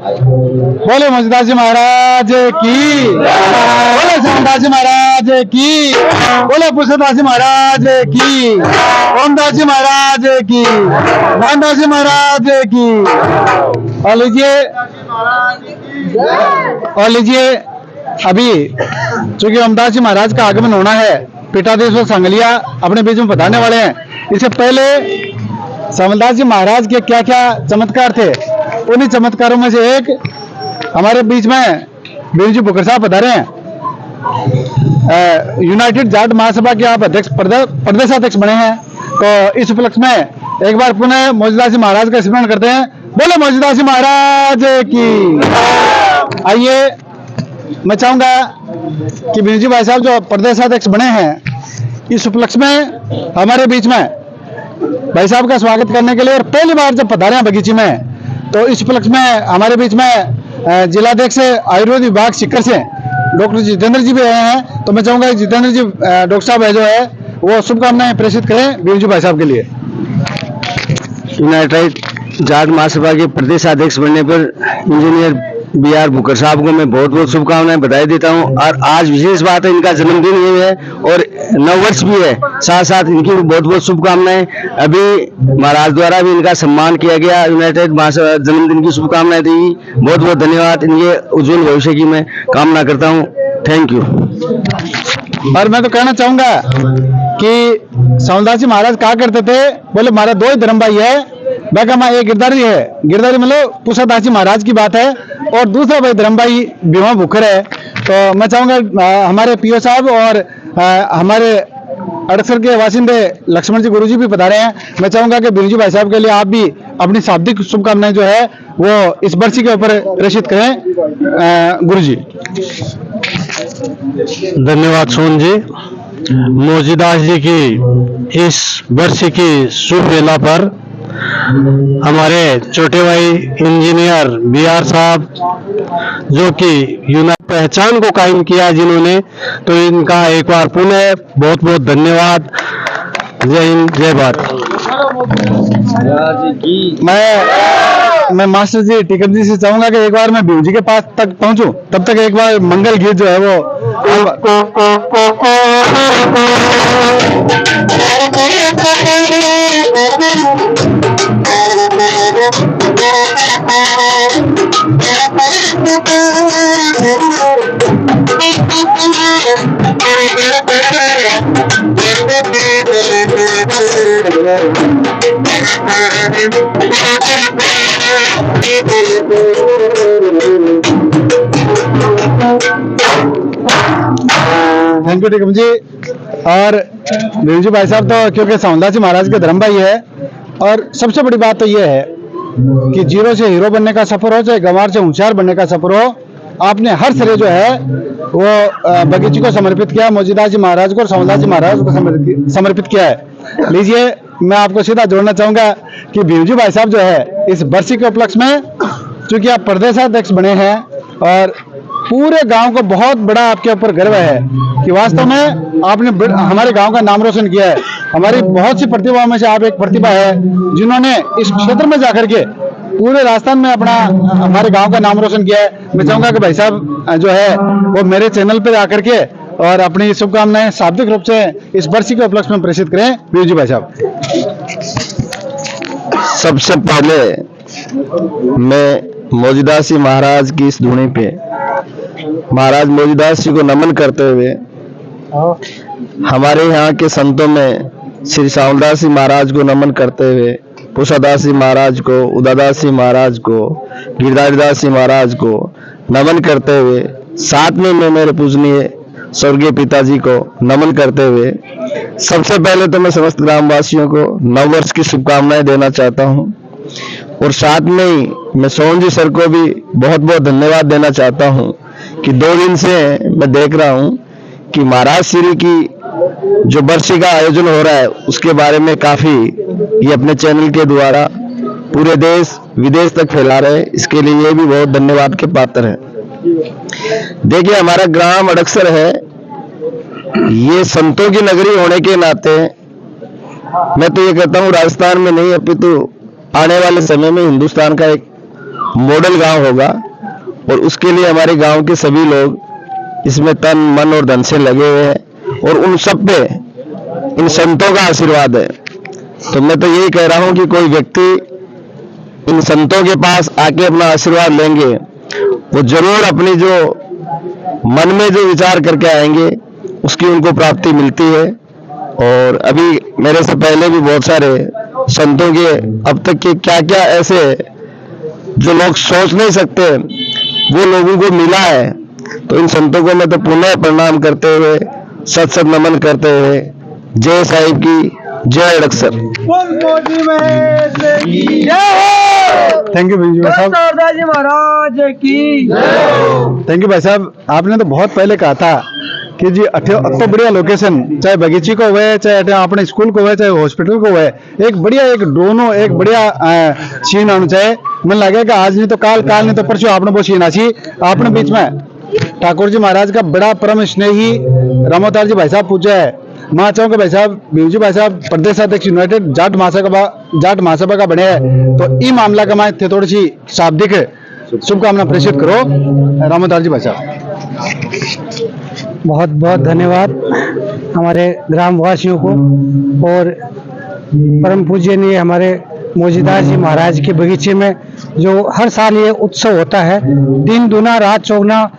बोले मोजदास जी महाराज की, बोले शामदास जी महाराज की, बोले पुरुषोत्तम जी महाराज की, ओमदास जी महाराज की, मोहनदास जी महाराज की। और लीजिए अभी चूंकि ओमदास जी महाराज का आगमन होना है, पीठाधीश्वर सांगलिया अपने बीच में बताने वाले हैं। इससे पहले श्यामलदास जी महाराज के क्या क्या चमत्कार थे, उन्हीं चमत्कारों में से एक हमारे बीच में बीर जी बुकर साहब बता रहे हैं। यूनाइटेड जाट महासभा के आप अध्यक्ष प्रदेशाध्यक्ष बने हैं, तो इस उपलक्ष्य में एक बार पुनः मोजदास जी महाराज का स्मरण करते हैं। बोलो मोजदास जी महाराज की। आइए मैं चाहूंगा कि बीर जी भाई साहब जो प्रदेशाध्यक्ष बने हैं, इस उपलक्ष्य में हमारे बीच में भाई साहब का स्वागत करने के लिए, और पहली बार जब पधारे हैं बगीची में, तो इस उपलक्ष्य में हमारे बीच में जिलाध्यक्ष आयुर्वेद विभाग सीकर से डॉक्टर जितेंद्र जी भी आए हैं। तो मैं चाहूंगा जितेंद्र जी डॉक्टर साहब है जो है वो शुभकामनाएं प्रेषित करें बीर जी भाई साहब के लिए। यूनाइटेड जाट महासभा के प्रदेशाध्यक्ष बनने पर इंजीनियर BR बुकर साहब को मैं बहुत बहुत शुभकामनाएं बधाई देता हूं। और आज विशेष बात है, इनका जन्मदिन भी है और नववर्ष भी है, साथ साथ इनकी भी बहुत बहुत शुभकामनाएं। अभी महाराज द्वारा भी इनका सम्मान किया गया, यूनाइटेड महासभा जन्मदिन की शुभकामनाएं दी। बहुत बहुत धन्यवाद, इनके उज्जवल भविष्य की मैं कामना करता हूँ। Thank you. और मैं तो कहना चाहूंगा कि श्यामलदास जी महाराज कहा करते थे, बोले हमारा दो ही धर्म भाई है, बाकी माँ एक गिरधारी है, गिरधारी मतलब पुरुषोत्तम जी महाराज की बात है, और दूसरा भाई धर्म भाई भीमा भुखर है। तो मैं चाहूंगा हमारे पीओ साहब और हमारे अड़सर के वासिंदे लक्ष्मण जी गुरुजी भी बता रहे हैं। मैं चाहूंगा कि बीर जी भाई साहब के लिए आप भी अपनी शाब्दिक शुभकामनाएं जो है वो इस बरसी के ऊपर प्रेषित करें गुरुजी। धन्यवाद सोन जी। मोजीदास जी की इस वर्ष की शुभ वेला पर हमारे छोटे भाई इंजीनियर BR साहब, जो कि यूनाइटेड पहचान को कायम किया जिन्होंने, तो इनका एक बार पुनः बहुत बहुत धन्यवाद। जय हिंद, जय भारत। मैं मास्टर जी टिकट जी से चाहूंगा कि एक बार मैं बीर जी के पास तक पहुंचूं, तब तक एक बार मंगल गीत जो है वो थैंक यू टिकम जी। और बीर जी भाई साहब तो क्योंकि श्यामलदास जी महाराज के धर्म भाई है, और सबसे बड़ी बात तो ये है कि जीरो से हीरो बनने का सफर हो, चाहे गंवार से होशियार बनने का सफर हो, आपने हर श्रेय जो है वो बगीची को समर्पित किया, मोजीदास जी महाराज को और श्यामलदास जी महाराज को समर्पित किया है। लीजिए मैं आपको सीधा जोड़ना चाहूंगा कि बीर जी भाई साहब जो है इस बरसी के उपलक्ष्य में, चूंकि आप प्रदेशाध्यक्ष बने हैं और पूरे गांव को बहुत बड़ा आपके ऊपर गर्व है कि वास्तव में आपने हमारे गांव का नाम रोशन किया है। हमारी बहुत सी प्रतिभाओं में से आप एक प्रतिभा है जिन्होंने इस क्षेत्र में जाकर के पूरे राजस्थान में अपना हमारे गांव का नाम रोशन किया है। मैं चाहूंगा कि भाई साहब जो है वो मेरे चैनल पे आकर के और अपनी शुभकामनाएं शाब्दिक रूप से इस बरसी के उपलक्ष्य में प्रेषित करें। बीर जी भाई साहब। सबसे पहले मैं मोजीदास जी महाराज की इस धुनी पे महाराज मोजीदास जी को नमन करते हुए, हमारे यहाँ के संतों में श्री श्यामलदास जी महाराज को नमन करते हुए, पुरुषोत्तम जी महाराज को, उदादास जी महाराज को, गिरधारीदास जी महाराज को नमन करते हुए, साथ में मैं मेरे पूजनीय स्वर्गीय पिताजी को नमन करते हुए, सबसे पहले तो मैं समस्त ग्रामवासियों को नववर्ष की शुभकामनाएं देना चाहता हूं, और साथ में ही मैं सोन जी सर को भी बहुत बहुत धन्यवाद देना चाहता हूं कि 2 दिन से मैं देख रहा हूं कि महाराज श्री की जो बरसी का आयोजन हो रहा है उसके बारे में काफी ये अपने चैनल के द्वारा पूरे देश विदेश तक फैला रहे हैं। इसके लिए ये भी बहुत धन्यवाद के पात्र है। देखिए, हमारा ग्राम अड़कसर है, ये संतों की नगरी होने के नाते मैं तो ये कहता हूँ राजस्थान में नहीं अपितु आने वाले समय में हिंदुस्तान का एक मॉडल गांव होगा और उसके लिए हमारे गांव के सभी लोग इसमें तन मन और धन से लगे हुए हैं और उन सब पे इन संतों का आशीर्वाद है। तो मैं तो यही कह रहा हूं कि कोई व्यक्ति इन संतों के पास आके अपना आशीर्वाद लेंगे, वो जरूर अपनी जो मन में जो विचार करके आएंगे उसकी उनको प्राप्ति मिलती है। और अभी मेरे से पहले भी बहुत सारे संतों के अब तक के क्या क्या ऐसे जो लोग सोच नहीं सकते वो लोगों को मिला है। तो इन संतों को मैं तो पुनः प्रणाम करते हुए सत सत नमन करते हुए जय साहिब की जय अड़कसर। थैंक यू भाई साहब। जी महाराज की थैंक यू भाई साहब। आपने तो बहुत पहले कहा था कि जी अतो बढ़िया लोकेशन, चाहे बगीची को हुए, चाहे अपने स्कूल को हुए, चाहे हॉस्पिटल को हुए, एक बढ़िया एक दोनों एक बढ़िया सीन आना चाहिए। मन लगे कि आज नहीं तो काल, काल नहीं तो परसों आपने वो सीन आची आपने बीच में ठाकुर जी महाराज का बड़ा परम स्नेही रामोतार जी भाई साहब पूजा है। मैं चाहूँ कि भाई साहब भीमजी भाई साहब प्रदेश अध्यक्ष यूनाइटेड जाट महासभा का बने हैं, तो ई मामला का मैं थोड़ी सी शाब्दिक शुभकामना प्रेषित करो रामोतार जी भाई साहब। बहुत बहुत धन्यवाद हमारे ग्रामवासियों को और परम पूजनीय हमारे मोजीदास जी महाराज के बगीचे में जो हर साल ये उत्सव होता है, दिन दुना रात चौगुना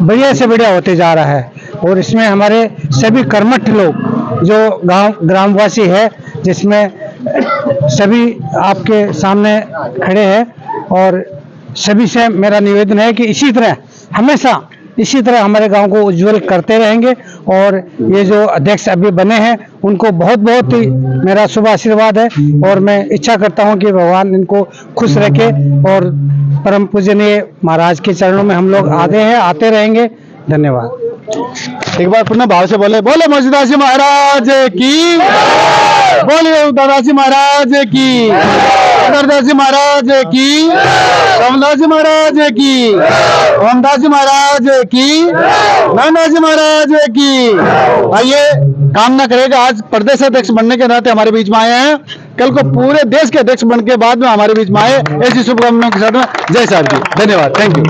बढ़िया से बढ़िया होते जा रहा है। और इसमें हमारे सभी कर्मठ लोग जो गांव ग्रामवासी है, जिसमें सभी आपके सामने खड़े हैं, और सभी से मेरा निवेदन है कि इसी तरह हमेशा इसी तरह हमारे गांव को उज्जवल करते रहेंगे। और ये जो अध्यक्ष अभी बने हैं उनको बहुत बहुत ही मेरा शुभ आशीर्वाद है, और मैं इच्छा करता हूं कि भगवान इनको खुश रखे। और परम पूजनीय महाराज के चरणों में हम लोग आते रहेंगे। धन्यवाद। एक बार पुनः भाव से बोले मोजीदास जी महाराज की, बोलिए दादा जी महाराज की, दादा जी महाराज की, रामदास जी महाराज की, ओमदास जी महाराज की, नाना जी महाराज की। आइए कामना करेगा आज प्रदेश अध्यक्ष बनने के नाते हमारे बीच में आए हैं, कल को पूरे देश के अध्यक्ष बन के बाद में हमारे बीच में आए, ऐसी शुभकामनाओं के साथ में जय साहब जी। धन्यवाद। Thank you.